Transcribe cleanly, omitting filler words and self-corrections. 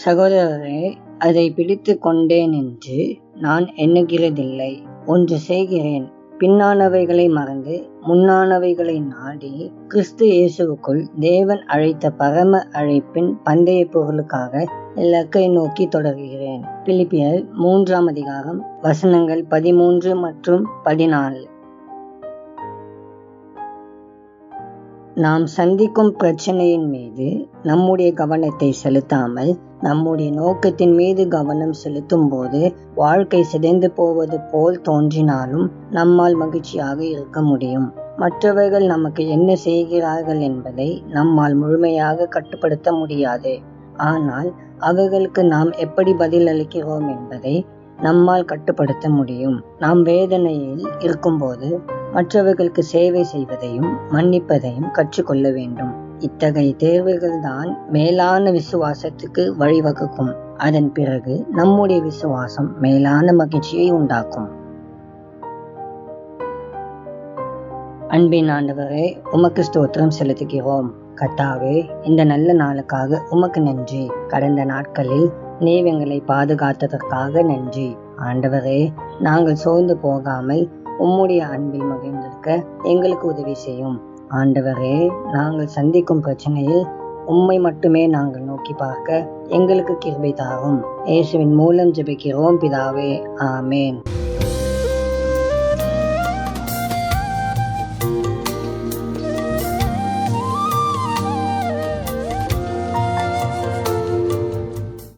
சகோதரரே, அதை பிடித்து கொண்டேன் என்று நான் எண்ணுகிறதில்லை. ஒன்று செய்கிறேன், பின்னானவைகளை மறந்து முன்னானவைகளை நாடி கிறிஸ்து இயேசுவுக்குள் தேவன் அழைத்த பரம அழைப்பின் பந்தய பொருளுக்காக இலக்கை நோக்கி தொடர்கிறேன். பிலிப்பியர் 3ஆம் அதிகாரம் வசனங்கள் 13 மற்றும் 14. நாம் சந்திக்கும் பிரச்சனையின் மீது நம்முடைய கவனத்தை செலுத்தாமல் நம்முடைய நோக்கத்தின் மீது கவனம் செலுத்தும் போது வாழ்க்கை சிதைந்து போவது போல் தோன்றினாலும் நம்மால் மகிழ்ச்சியாக இருக்க முடியும். மற்றவர்கள் நமக்கு என்ன செய்கிறார்கள் என்பதை நம்மால் முழுமையாக கட்டுப்படுத்த முடியாது. ஆனால் அவர்களுக்கு நாம் எப்படி பதில் அளிக்கிறோம் என்பதை நம்மால் கட்டுப்படுத்த முடியும். நாம் வேதனையில் இருக்கும்போது மற்றவர்களுக்கு சேவை செய்வதையும் மன்னிப்பதையும் கற்றுக்கொள்ள வேண்டும். இத்தகைய தேர்வுகள் தான் மேலான விசுவாசத்துக்கு வழிவகுக்கும். அதன் பிறகு நம்முடைய விசுவாசம் மேலான மகிழ்ச்சியை உண்டாக்கும். அன்பின் ஆண்டவரே, உமக்கு ஸ்தோத்திரம் செலுத்துகிறோம். கர்த்தாவே, இந்த நல்ல நாளுக்காக உமக்கு நன்றி. கடந்த நாட்களில் நீர் எங்களை பாதுகாத்ததற்காக நன்றி. ஆண்டவரே, நாங்கள் சோர்ந்து போகாமல் உம்முடைய அன்பில் மகிழ்ந்திருக்க எங்களுக்கு உதவி செய்யும். ஆண்டவரே, நாங்கள் சந்திக்கும் பிரச்சனையில் உம்மை மட்டுமே நாங்கள் நோக்கி பார்க்க எங்களுக்கு கிருபை தாரும். இயேசுவின் மூலம் ஜெபிக்கிறோம் பிதாவே, ஆமேன்.